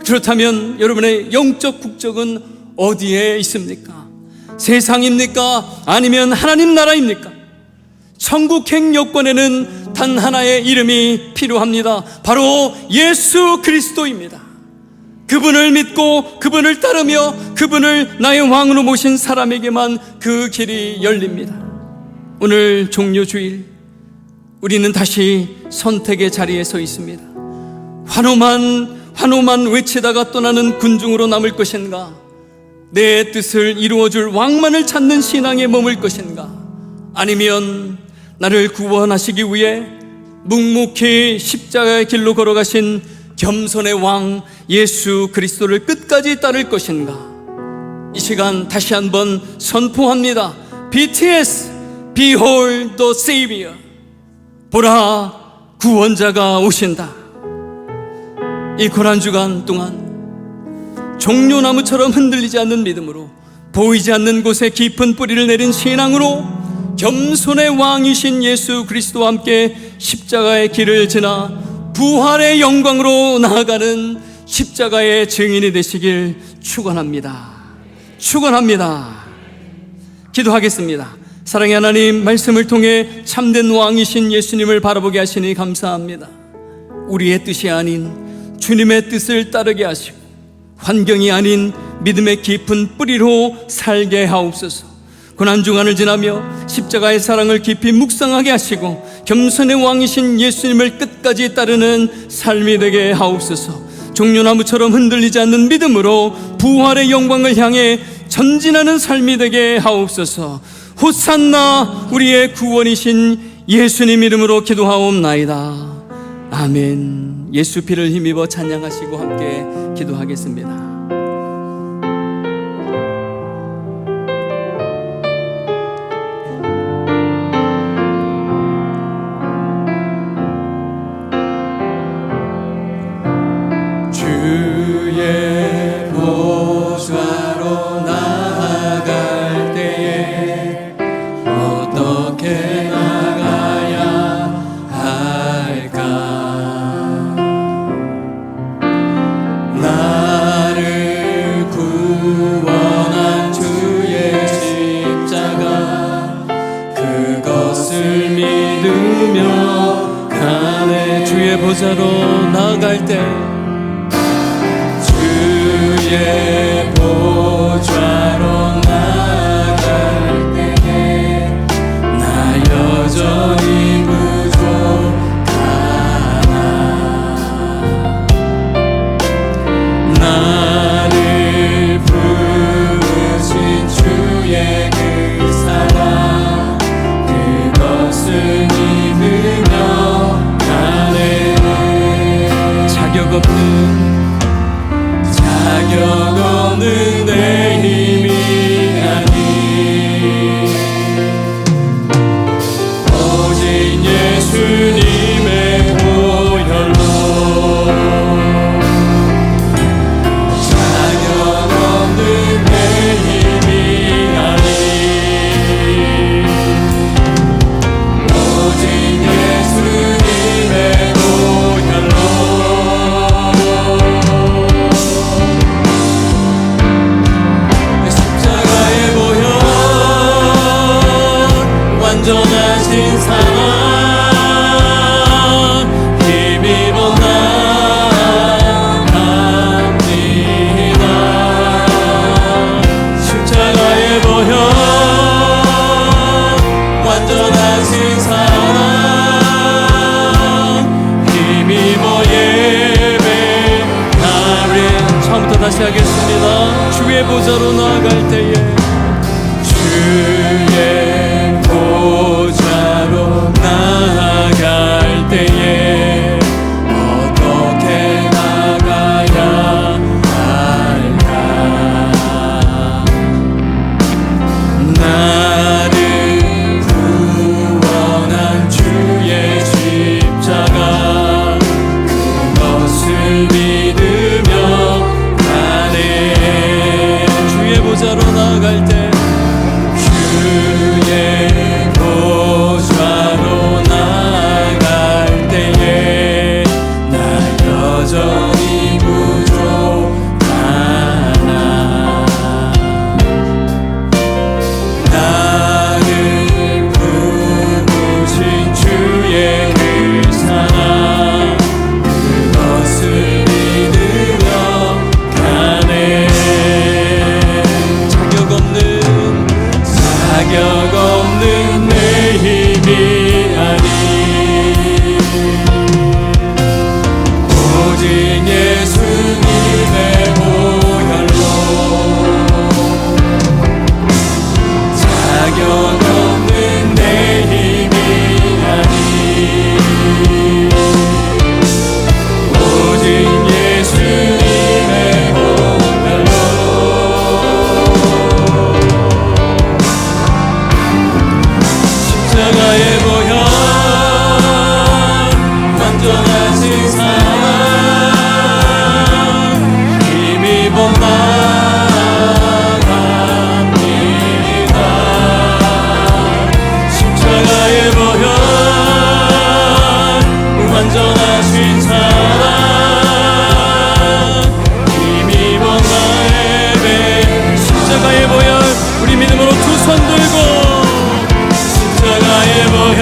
그렇다면 여러분의 영적 국적은 어디에 있습니까? 세상입니까? 아니면 하나님 나라입니까? 천국행 여권에는 단 하나의 이름이 필요합니다. 바로 예수 그리스도입니다. 그분을 믿고 그분을 따르며 그분을 나의 왕으로 모신 사람에게만 그 길이 열립니다. 오늘 종료주일, 우리는 다시 선택의 자리에 서 있습니다. 환호만 외치다가 떠나는 군중으로 남을 것인가? 내 뜻을 이루어줄 왕만을 찾는 신앙에 머물 것인가? 아니면 나를 구원하시기 위해 묵묵히 십자가의 길로 걸어가신 겸손의 왕 예수 그리스도를 끝까지 따를 것인가? 이 시간 다시 한번 선포합니다. BTS, Behold the Savior. 보라, 구원자가 오신다. 이 고난주간 동안 종려나무처럼 흔들리지 않는 믿음으로, 보이지 않는 곳에 깊은 뿌리를 내린 신앙으로 겸손의 왕이신 예수 그리스도와 함께 십자가의 길을 지나 부활의 영광으로 나아가는 십자가의 증인이 되시길 축원합니다. 기도하겠습니다. 사랑의 하나님, 말씀을 통해 참된 왕이신 예수님을 바라보게 하시니 감사합니다. 우리의 뜻이 아닌 주님의 뜻을 따르게 하시고 환경이 아닌 믿음의 깊은 뿌리로 살게 하옵소서. 고난주간을 지나며 십자가의 사랑을 깊이 묵상하게 하시고 겸손의 왕이신 예수님을 끝까지 따르는 삶이 되게 하옵소서. 종려나무처럼 흔들리지 않는 믿음으로 부활의 영광을 향해 전진하는 삶이 되게 하옵소서. 호산나, 우리의 구원이신 예수님 이름으로 기도하옵나이다. 아멘. 예수 피를 힘입어 찬양하시고 함께 기도하겠습니다. 주의 보좌로 나아갈 때에 어떻게 나가야 할까? 나를 구원한 주의 십자가, 그것을 믿으며 가네. 주의 보좌로 나아갈 때, 주의 보좌로 나아갈 때에 나 여전히 부족하나. 나를 부르신 주의 그 사랑, 그것을 믿으며 가네. 자격 없는 내 힘이 아니, 오직 예수님의 보혈로. 자격 없는 내 힘이 아니, 오직 예수님의 보혈로. 완전하신 사랑 힘입어 나갑니다. 십자가의 보혈, 완전하신 사랑 힘입어 예배하리. 처음부터 다시 하겠습니다. 주의 보좌로 나아갈 때에, 주의 보좌로 나아갈 때에 어떻게 나가야 할까? 나를 구원한 주의 나갈 때 주의 보좌로 나갈 때에 나 여전히 부족하나 나를 부르신 주의 그 사랑 그것을 믿으며 가네 자격 없는 내 힘이 아니 오직 예수님의 보혈로 자격 없는 내 힘이 아니 오직 예수님의 보혈로 십자가의 보혈 완전하신 사랑 힘입어 나갑니다 십자가의 보혈 완전하신 사랑 힘입어 나의 배 십자가의 보혈 우리 믿음으로 두 손 들고 십자가의 보혈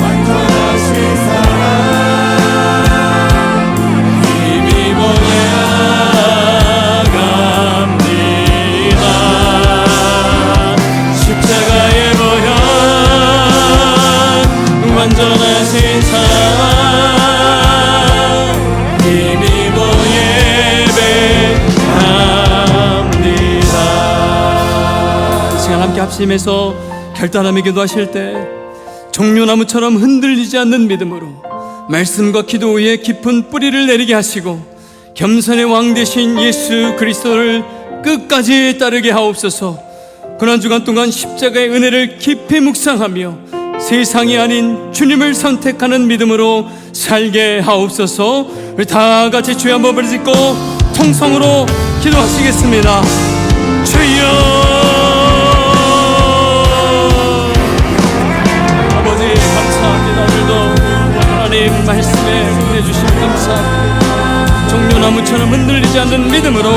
완전하신 사랑 힘입어 나갑니다 십자가의 보혈 완전하신 사랑 힘입어 예배합니다 이 시간 함께 합심해서 결단하며 기도하실 때 종려나무처럼 흔들리지 않는 믿음으로 말씀과 기도 위에 깊은 뿌리를 내리게 하시고 겸손의 왕 되신 예수 그리스도를 끝까지 따르게 하옵소서. 고난 주간 동안 십자가의 은혜를 깊이 묵상하며 세상이 아닌 주님을 선택하는 믿음으로 살게 하옵소서. 우리 다 같이 주의 한 번을 짓고 통성으로 기도하시겠습니다. 주여 감사합니다. 오늘도 하나님 말씀에 은혜 주시면 감사합니다. 종려나무처럼 흔들리지 않는 믿음으로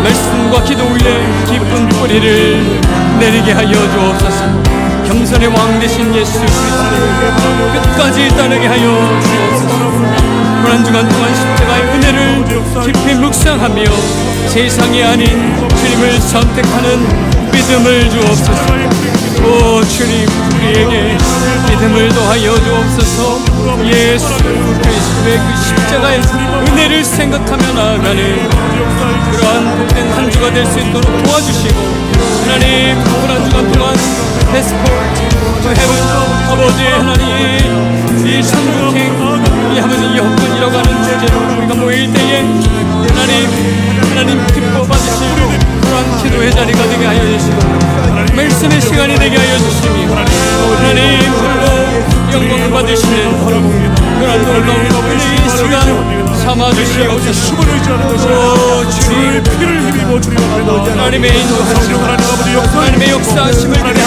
말씀과 기도 위에 깊은 뿌리를 내리게 하여 주옵소서. 겸손의 왕 되신 예수 그리스도를 끝까지 따르게 하여 주옵소서. 고난 주간 동안 십자가의 은혜를 깊이 묵상하며 세상이 아닌 주님을 선택하는 믿음을 주옵소서. 오 주님 우리에게 믿음을 더하여 주옵소서. 예수 그리스도의 그 십자가의 은혜를 생각하며 나아가는 그러한 복된 한 주가 될 수 있도록 도와주시고 하나님 고난 주간 동안 패스포트 또 헤븐 아버지 하나님 이 천국행 우리 아버지 여건 잃어가는 주제로 우리가 모일 때에 하나님 기뻐 받으시고 그러한 기도의 자리가 되게 하여 주시고 말씀의 시간이 되게 하여 주시며 하나님 홀로 영광을 받으시는 그런 놀라운 은혜의 시간 삼아주시옵소서. 오 주님 피를 힘입어 주리옵나이다. 하나님의 인도하시고 하나님의 역사하심을 기대합니다.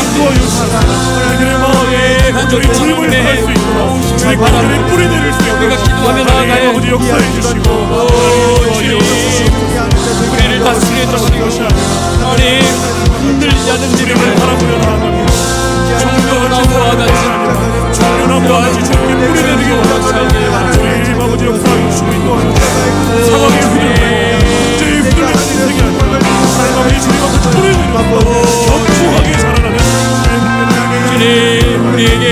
하나님의 간절히 주님을 할 수 있도록 주의 바람을 뿌리 내릴 수 있도록 우리가 기도하며 나아가야 아버지 역사해 주시고 오 주님 우리를 다스려 주시고 하나님 흔들리지 않는 믿음을 바라보며 나아갑니다. 종려나무와 같이 종려나무와 같이 주님께 뿌리 내리게 원하시옵소서. 주님 아버지 역사해 주시고 인도하소서. 상황이 흔들리는 인생이 아니라 하나님 아버지 주님 앞에 뿌리 내리고 견고하게 자라나는 주님 우리에게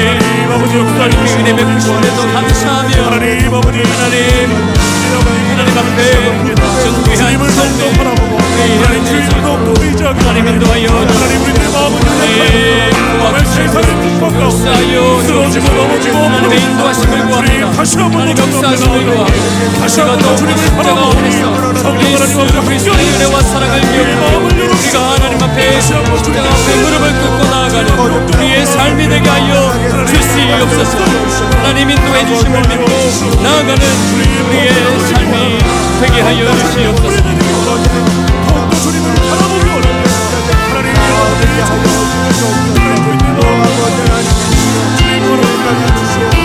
아버지 역사해 주시고 은혜 베푸시면서 감사하며 하나님 아버지 하나님 앞에 존귀한 주님을 더욱더 바라보고 하나님 주님을 더욱더 의지하게 하나님 인도하여 하나님 우리들의 마음을 약하여서 세상의 뜻과 가운데 쓰러지고 넘어지고 하나님의 인도하심을 구합니다. 다시 한번 하나님 역사하심을 구합니다. 다시 한번 우리가 주님을 십자가 바라보니 앞에서 성령 예수 하나님 앞에 그리스도의 은혜와 사랑을 기억하고 우리가 하나님 앞에 십자가 앞에 무릎을 꿇고 나아가는 우리의 삶이 되게 하여 주시옵소서. 하나님 인도해 주심을 믿고 나아가는 우리의 삶이 되게 하여 주시옵소서. 더욱더 주님을 주님을 바라보기 원합니다. 하나님의 아버지 정말 주님을 바라보기 원합니다. 주님을 바라보기 원합니다.